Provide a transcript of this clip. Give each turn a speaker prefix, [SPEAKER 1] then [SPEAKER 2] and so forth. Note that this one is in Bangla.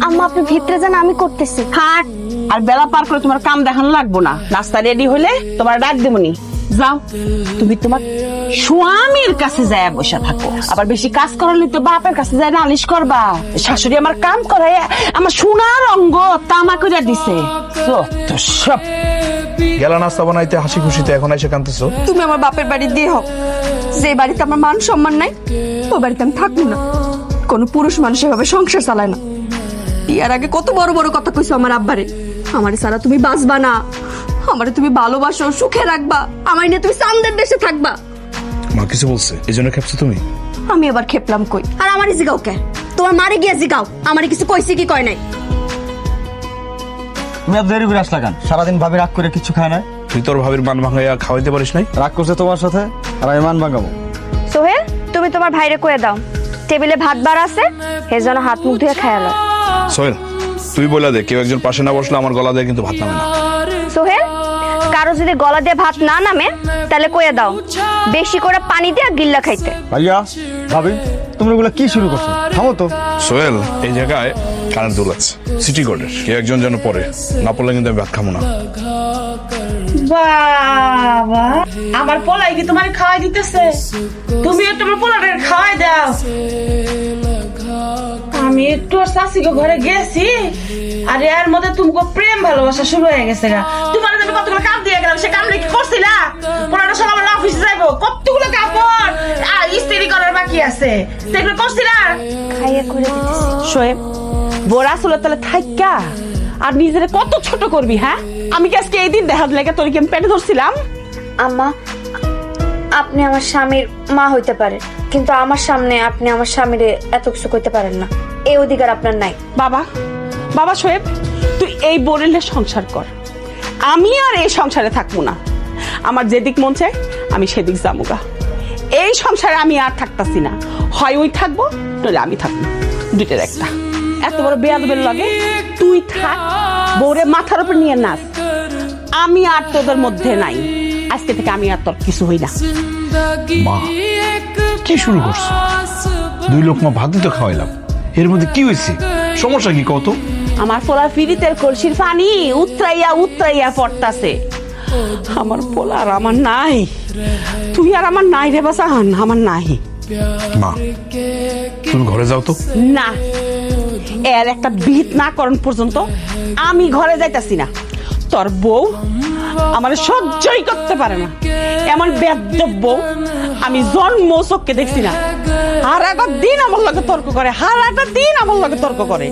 [SPEAKER 1] আম্মা আপনি ভিতরে যান, আমি করতেছি।
[SPEAKER 2] থাক, আর বেলা পার করে তোমার কাম দেখানো লাগবো না। নাস্তা রেডি হলে তোমার ডাক দেবনি। যাও, তুমি তোমার স্বামীর কাছে যায় বসে থাকো। আবার বেশি কাজ করালে তো বাপের কাছে যায় নালিশ করবা। শাশুড়ি আমার কাম করায় আমার সোনার অঙ্গ তামা করে দিছে। তো সব
[SPEAKER 3] গেলা নাস্তা বানাইতে হাসি খুশিতে এখন এসে কাঁদতেছো।
[SPEAKER 4] তুমি আমার বাপের বাড়ি দিয়ে হোক, যে বাড়িতে আমার মান সম্মান নাই ও বাড়িতে আমি থাকবো না। কোনো পুরুষ মানুষ এভাবে সংসার চালায় না। বিয়ার আগে কত বড় বড় কথা কইছো আমার আব্বারে, আমারে সারা তুমি বাঁচবা না, আমারে তুমি ভালোবাসো, সুখে রাখবা, আমায় নিয়ে তুমি চান্দের দেশে থাকবা।
[SPEAKER 3] মা কিছু বলছে এই জন্য খেপছো তুমি?
[SPEAKER 4] আমি এবার খেপলাম কই? আর আমারই জিগাও কে? তোমার মারে গিয়ে জিগাও আমারে কিছু কইছে কি কয় নাই।
[SPEAKER 5] তুমি এত দেরি করে আসলা কেন? সারাদিন ভাবি রাগ করে কিছু খায় না।
[SPEAKER 3] তুই তোর ভাবির মান ভাঙাইয়া খাওয়াইতে পারিস নাই?
[SPEAKER 5] রাগ করছে তোমার সাথে আর আমি মান ভাঙাবো?
[SPEAKER 1] সোহেল, তুমি তোমার ভাইরে কয়ে দাও টেবিলে ভাত বার আছে, হে যেন হাত মুখ ধুয়ে খায়ালো।
[SPEAKER 3] সোহেল তুই বলে দে, কেউ একজন পাশে না বসলে আমার গলা দিয়ে কিন্তু ভাত নামে না।
[SPEAKER 1] সোহেল, কারো যদি গলা দিয়ে ভাত না নামে তাহলে কয়ে দাও বেশি করে পানি দিয়ে গিল্লা খাইতে।
[SPEAKER 5] ভাইয়া ভাবি তোমরা এগুলো কি শুরু করছো? থামো তো।
[SPEAKER 3] সোহেল, এই জায়গায় কারেন্ট দোলাচ্ছে সিটি কোর্টের, কেউ একজন যেন পড়ে না, পড়লে কিন্তু আমি ভাত খাবো না।
[SPEAKER 2] বাবা, আমার পোলাই কি তোমার খাওয়াই দিতেছে? তুমিও তোমার পোলাটাকে খাওয়াই দাও। আমি একটু শাশুকে ঘরে গেছি, আর এর মধ্যে তোমাকে প্রেম ভালোবাসা শুরু হয়ে গেছে গা। তোমার আমি কতগুলো কাম দিয়ে গেলাম, সে কামটা কি করছিলা? পোলাটা সব আমার অফিসে যাইবো, কতগুলো কাপড় আর ইস্ত্রি করার বাকি আছে, সেগুলো করছিলা?
[SPEAKER 1] খাইয়ে করে দিতেছি।
[SPEAKER 2] শোয়েব, বোরা আসলে তাহলে থাইকা আর নিজের কত ছোট করবি? হ্যাঁ, আমি কি আজকে এই দিন দেখার লেগে তোর কি আমি পেটে ধরছিলাম?
[SPEAKER 1] আম্মা, আপনি আমার স্বামীর মা হইতে পারে, কিন্তু আমার সামনে আপনি আমার স্বামীরে এত কিছু কইতে পারেন না, এই অধিকার আপনার নাই।
[SPEAKER 2] বাবা, বাবা শোয়েব, তুই এই বোরেলে সংসার কর, আমি আর এই সংসারে থাকবো না। আমার যেদিক মন চায় আমি সেদিক যামুগা। এই সংসারে আমি আর থাকতাছি না, হয় ওই থাকবো নইলে আমি থাকবো, দুইটার একটা। এত বড় বেয়াদবের লাগে তুই থাক, বউরে মাথার উপর নিয়ে নাচ। আমি আর তোদের মধ্যে নাই, আজকে থেকে আমি আর তোর কিছু হই না।
[SPEAKER 3] মা কি শুরু করছো? 2 লোকমা ভাত তো খাওয়াইলাম, এর মধ্যে কি হয়েছে? সমস্যা কি কত?
[SPEAKER 2] আমার পোলা ফিরিতের কলসির পানি উতরাইয়া উতরাইয়া পড়তাছে। আমার পোলা আর আমার নাই, তুই আর আমার নাই রে বাসান, আমার নাই।
[SPEAKER 3] মা তুমি ঘরে যাও তো।
[SPEAKER 2] না, এর একটা বিহিত না করন পর্যন্ত আমি ঘরে যাইতাছি না। তোর বউ আমার সহ্যই করতে পারে না, এমন বেয়াদব বউ আমি জন্ম চোখকে দেখছি না। আর একটা দিন আমার লগে তর্ক করে, আর একটা দিন আমার লগে তর্ক করে।